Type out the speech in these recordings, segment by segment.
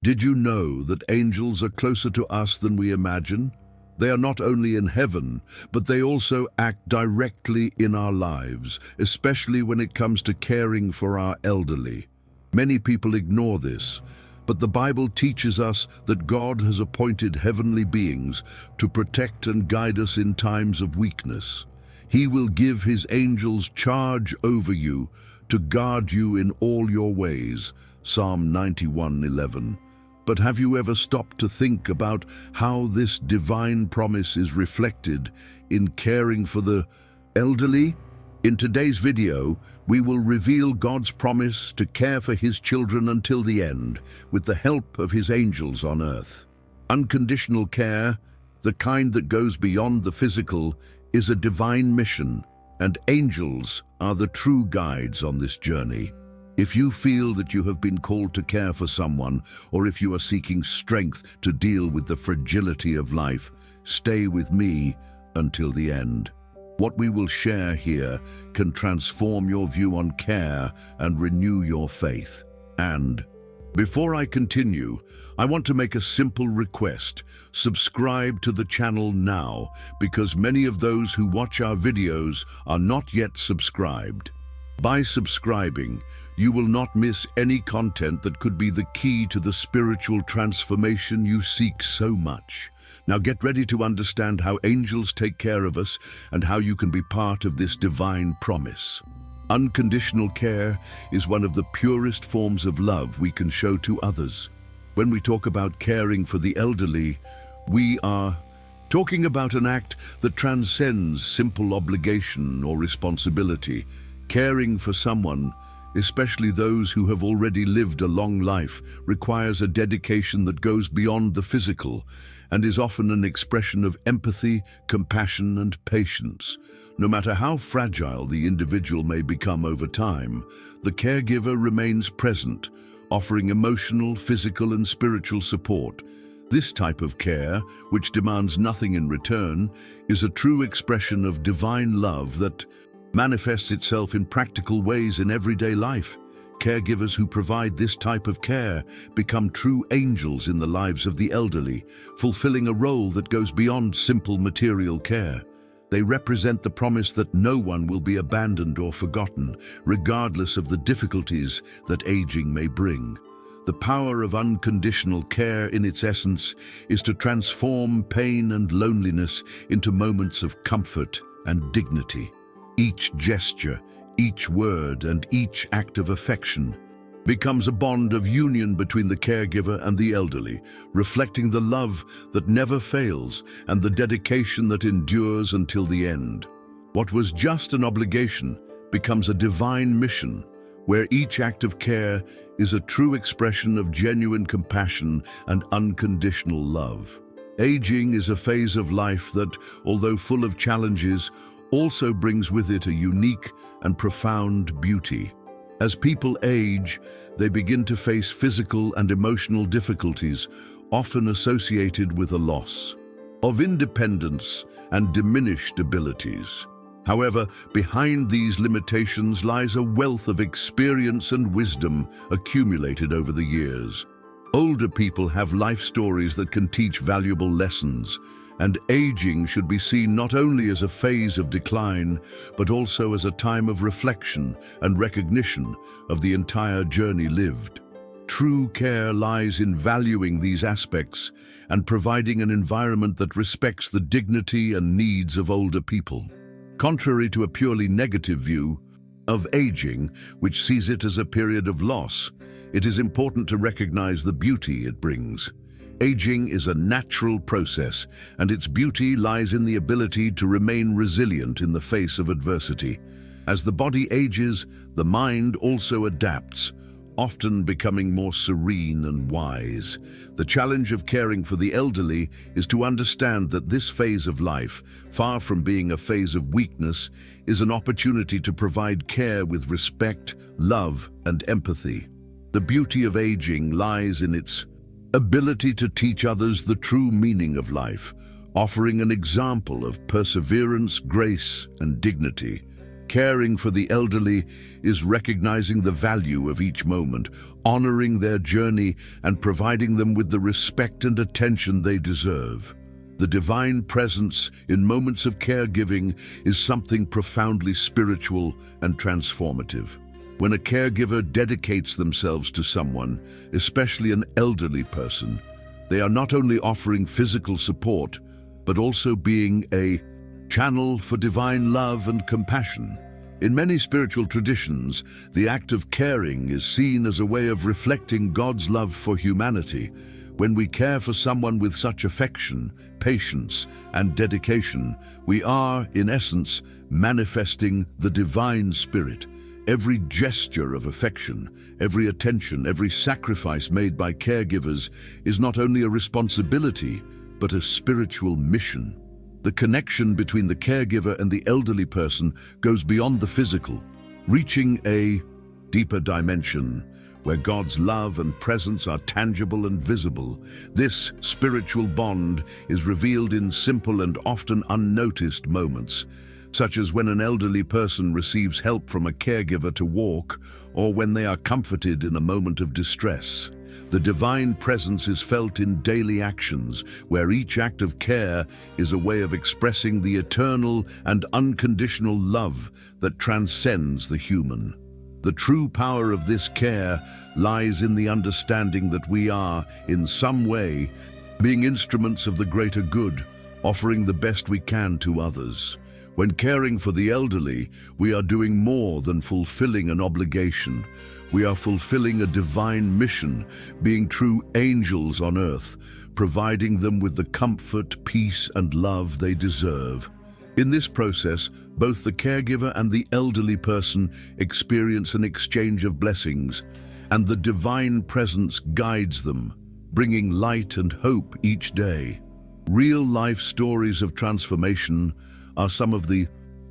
Did you know that angels are closer to us than we imagine? They are not only in heaven, but they also act directly in our lives, especially when it comes to caring for our elderly. Many people ignore this, but the Bible teaches us that God has appointed heavenly beings to protect and guide us in times of weakness. He will give his angels charge over you to guard you in all your ways. Psalm 91:11. But have you ever stopped to think about how this divine promise is reflected in caring for the elderly? In today's video, we will reveal God's promise to care for his children until the end, with the help of his angels on earth. Unconditional care, the kind that goes beyond the physical, is a divine mission, and angels are the true guides on this journey. If you feel that you have been called to care for someone, or if you are seeking strength to deal with the fragility of life, stay with me until the end. What we will share here can transform your view on care and renew your faith. And before I continue, I want to make a simple request. Subscribe to the channel now, because many of those who watch our videos are not yet subscribed. By subscribing, you will not miss any content that could be the key to the spiritual transformation you seek so much. Now get ready to understand how angels take care of us and how you can be part of this divine promise. Unconditional care is one of the purest forms of love we can show to others. When we talk about caring for the elderly, we are talking about an act that transcends simple obligation or responsibility. Caring for someone, especially those who have already lived a long life, requires a dedication that goes beyond the physical and is often an expression of empathy, compassion, and patience. No matter how fragile the individual may become over time, the caregiver remains present, offering emotional, physical, and spiritual support. This type of care, which demands nothing in return, is a true expression of divine love that manifests itself in practical ways in everyday life. Caregivers who provide this type of care become true angels in the lives of the elderly, fulfilling a role that goes beyond simple material care. They represent the promise that no one will be abandoned or forgotten, regardless of the difficulties that aging may bring. The power of unconditional care in its essence is to transform pain and loneliness into moments of comfort and dignity. Each gesture, each word, and each act of affection becomes a bond of union between the caregiver and the elderly, reflecting the love that never fails and the dedication that endures until the end. What was just an obligation becomes a divine mission, where each act of care is a true expression of genuine compassion and unconditional love. Aging is a phase of life that, although full of challenges, also brings with it a unique and profound beauty. As people age, they begin to face physical and emotional difficulties, often associated with a loss of independence and diminished abilities. However, behind these limitations lies a wealth of experience and wisdom accumulated over the years. Older people have life stories that can teach valuable lessons, and aging should be seen not only as a phase of decline, but also as a time of reflection and recognition of the entire journey lived. True care lies in valuing these aspects and providing an environment that respects the dignity and needs of older people. Contrary to a purely negative view of aging, which sees it as a period of loss, it is important to recognize the beauty it brings. Aging is a natural process, and its beauty lies in the ability to remain resilient in the face of adversity. As the body ages, the mind also adapts, often becoming more serene and wise. The challenge of caring for the elderly is to understand that this phase of life, far from being a phase of weakness, is an opportunity to provide care with respect, love, and empathy. The beauty of aging lies in its ability to teach others the true meaning of life, offering an example of perseverance, grace, and dignity. Caring for the elderly is recognizing the value of each moment, honoring their journey, and providing them with the respect and attention they deserve. The divine presence in moments of caregiving is something profoundly spiritual and transformative. When a caregiver dedicates themselves to someone, especially an elderly person, they are not only offering physical support, but also being a channel for divine love and compassion. In many spiritual traditions, the act of caring is seen as a way of reflecting God's love for humanity. When we care for someone with such affection, patience, and dedication, we are, in essence, manifesting the divine spirit. Every gesture of affection, every attention, every sacrifice made by caregivers is not only a responsibility, but a spiritual mission. The connection between the caregiver and the elderly person goes beyond the physical, reaching a deeper dimension where God's love and presence are tangible and visible. This spiritual bond is revealed in simple and often unnoticed moments, such as when an elderly person receives help from a caregiver to walk, or when they are comforted in a moment of distress. The divine presence is felt in daily actions, where each act of care is a way of expressing the eternal and unconditional love that transcends the human. The true power of this care lies in the understanding that we are, in some way, being instruments of the greater good, offering the best we can to others. When caring for the elderly, we are doing more than fulfilling an obligation. We are fulfilling a divine mission, being true angels on earth, providing them with the comfort, peace, and love they deserve. In this process, both the caregiver and the elderly person experience an exchange of blessings, and the divine presence guides them, bringing light and hope each day. Real-life stories of transformation are some of the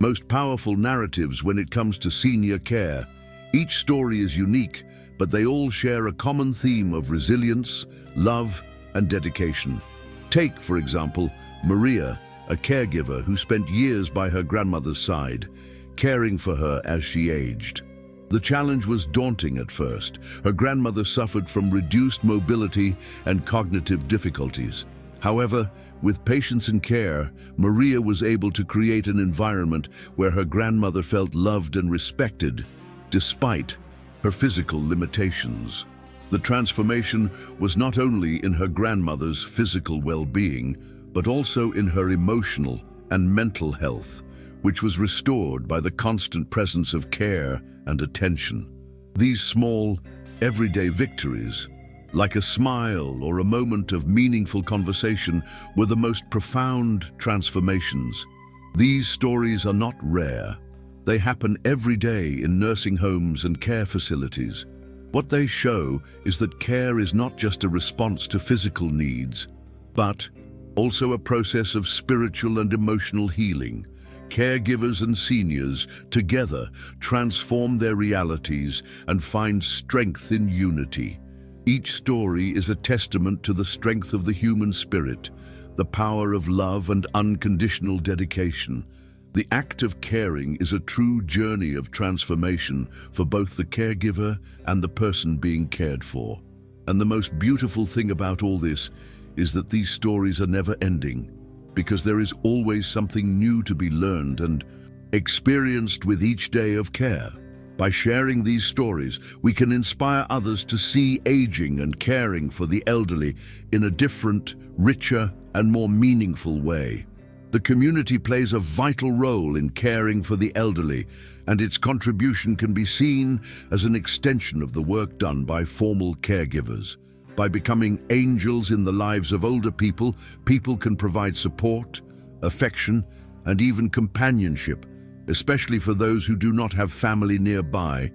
most powerful narratives when it comes to senior care. Each story is unique, but they all share a common theme of resilience, love, and dedication. Take, for example, Maria, a caregiver who spent years by her grandmother's side, caring for her as she aged. The challenge was daunting at first. Her grandmother suffered from reduced mobility and cognitive difficulties. However, with patience and care, Maria was able to create an environment where her grandmother felt loved and respected, despite her physical limitations. The transformation was not only in her grandmother's physical well-being, but also in her emotional and mental health, which was restored by the constant presence of care and attention. These small, everyday victories, like a smile or a moment of meaningful conversation, were the most profound transformations. These stories are not rare. They happen every day in nursing homes and care facilities. What they show is that care is not just a response to physical needs, but also a process of spiritual and emotional healing. Caregivers and seniors together transform their realities and find strength in unity. Each story is a testament to the strength of the human spirit, the power of love and unconditional dedication. The act of caring is a true journey of transformation for both the caregiver and the person being cared for. And the most beautiful thing about all this is that these stories are never ending, because there is always something new to be learned and experienced with each day of care. By sharing these stories, we can inspire others to see aging and caring for the elderly in a different, richer, and more meaningful way. The community plays a vital role in caring for the elderly, and its contribution can be seen as an extension of the work done by formal caregivers. By becoming angels in the lives of older people, people can provide support, affection, and even companionship, especially for those who do not have family nearby.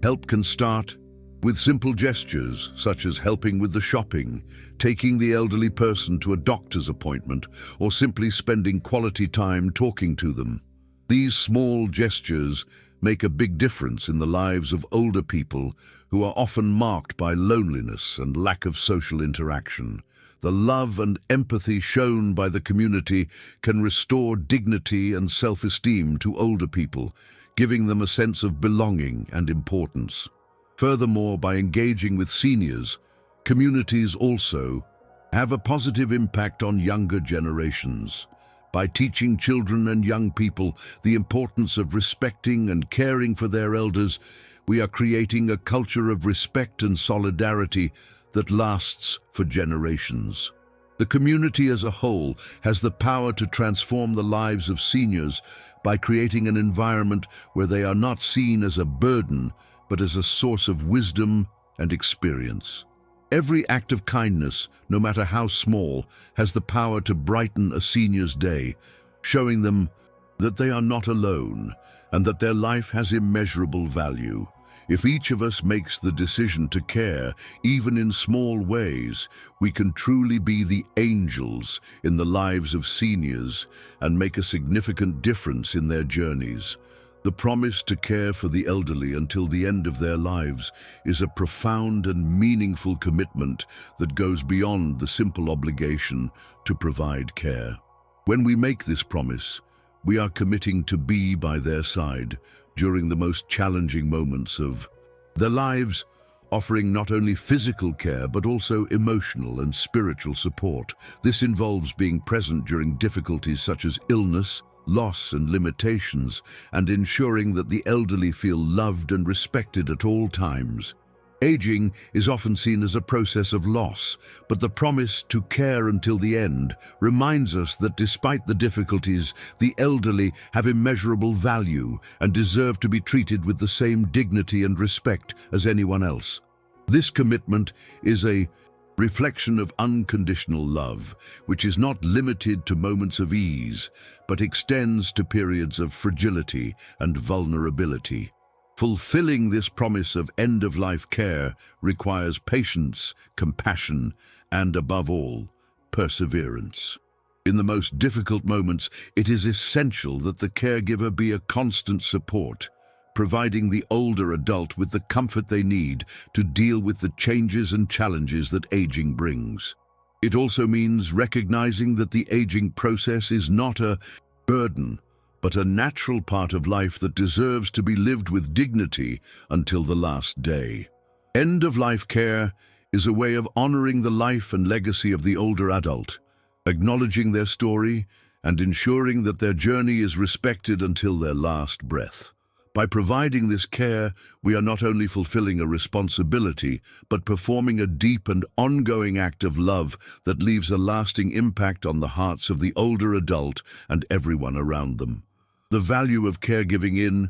Help can start with simple gestures, such as helping with the shopping, taking the elderly person to a doctor's appointment, or simply spending quality time talking to them. These small gestures make a big difference in the lives of older people who are often marked by loneliness and lack of social interaction. The love and empathy shown by the community can restore dignity and self-esteem to older people. giving them a sense of belonging and importance. Furthermore, by engaging with seniors, communities also have a positive impact on younger generations. By teaching children and young people the importance of respecting and caring for their elders, we are creating a culture of respect and solidarity that lasts for generations. The community as a whole has the power to transform the lives of seniors by creating an environment where they are not seen as a burden, but as a source of wisdom and experience. Every act of kindness, no matter how small, has the power to brighten a senior's day, showing them that they are not alone and that their life has immeasurable value. If each of us makes the decision to care, even in small ways, we can truly be the angels in the lives of seniors and make a significant difference in their journeys. The promise to care for the elderly until the end of their lives is a profound and meaningful commitment that goes beyond the simple obligation to provide care. When we make this promise, we are committing to be by their side during the most challenging moments of their lives, offering not only physical care but also emotional and spiritual support. This involves being present during difficulties such as illness, loss and limitations, and ensuring that the elderly feel loved and respected at all times. Aging is often seen as a process of loss, but the promise to care until the end reminds us that despite the difficulties, the elderly have immeasurable value and deserve to be treated with the same dignity and respect as anyone else. This commitment is a reflection of unconditional love, which is not limited to moments of ease, but extends to periods of fragility and vulnerability. Fulfilling this promise of end-of-life care requires patience, compassion, and above all, perseverance. In the most difficult moments, it is essential that the caregiver be a constant support, providing the older adult with the comfort they need to deal with the changes and challenges that aging brings. It also means recognizing that the aging process is not a burden, but a natural part of life that deserves to be lived with dignity until the last day. End-of-life care is a way of honoring the life and legacy of the older adult, acknowledging their story and ensuring that their journey is respected until their last breath. By providing this care, we are not only fulfilling a responsibility, but performing a deep and ongoing act of love that leaves a lasting impact on the hearts of the older adult and everyone around them. The value of caregiving in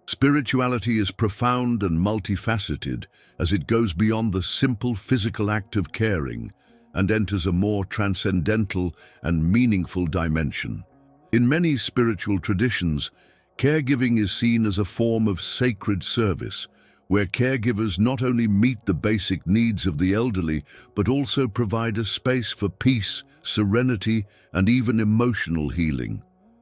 spirituality is profound and multifaceted as it goes beyond the simple physical act of caring and enters a more transcendental and meaningful dimension. In many spiritual traditions, caregiving is seen as a form of sacred service, where caregivers not only meet the basic needs of the elderly, but also provide a space for peace, serenity, and even emotional healing.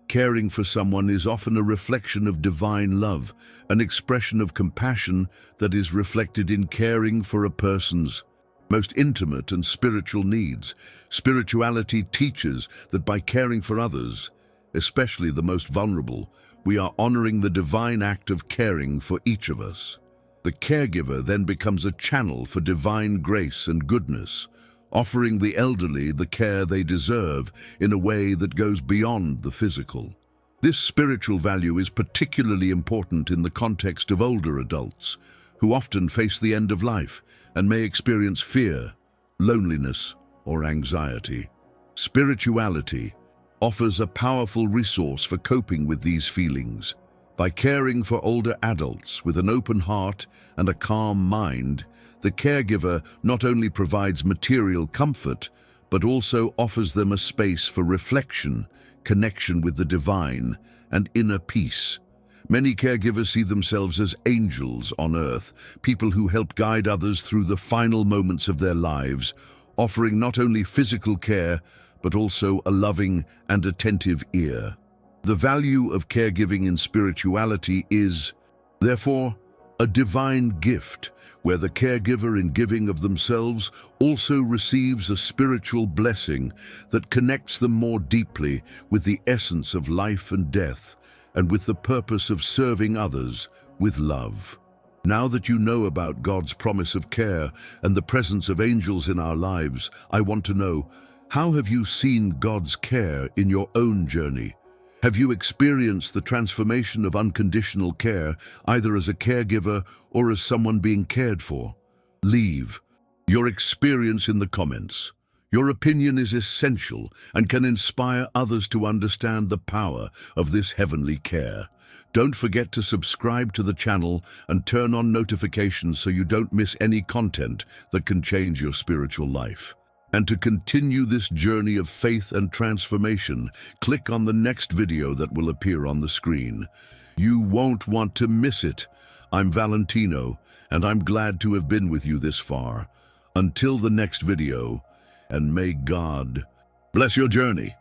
Caring for someone is often a reflection of divine love, an expression of compassion that is reflected in caring for a person's most intimate and spiritual needs. Spirituality teaches that by caring for others, especially the most vulnerable, we are honoring the divine act of caring for each of us. The caregiver then becomes a channel for divine grace and goodness, offering the elderly the care they deserve in a way that goes beyond the physical. This spiritual value is particularly important in the context of older adults, who often face the end of life and may experience fear, loneliness, or anxiety. Spirituality offers a powerful resource for coping with these feelings. By caring for older adults with an open heart and a calm mind, the caregiver not only provides material comfort, but also offers them a space for reflection, connection with the divine, and inner peace. Many caregivers see themselves as angels on earth, people who help guide others through the final moments of their lives, offering not only physical care, but also a loving and attentive ear. The value of caregiving in spirituality is, therefore, a divine gift, where the caregiver, in giving of themselves, also receives a spiritual blessing that connects them more deeply with the essence of life and death, and with the purpose of serving others with love. Now that you know about God's promise of care and the presence of angels in our lives, I want to know, how have you seen God's care in your own journey? Have you experienced the transformation of unconditional care, either as a caregiver or as someone being cared for? Leave your experience in the comments. Your opinion is essential and can inspire others to understand the power of this heavenly care. Don't forget to subscribe to the channel and turn on notifications so you don't miss any content that can change your spiritual life. And to continue this journey of faith and transformation, click on the next video that will appear on the screen. You won't want to miss it. I'm Valentino, and I'm glad to have been with you this far. Until the next video, and may God bless your journey.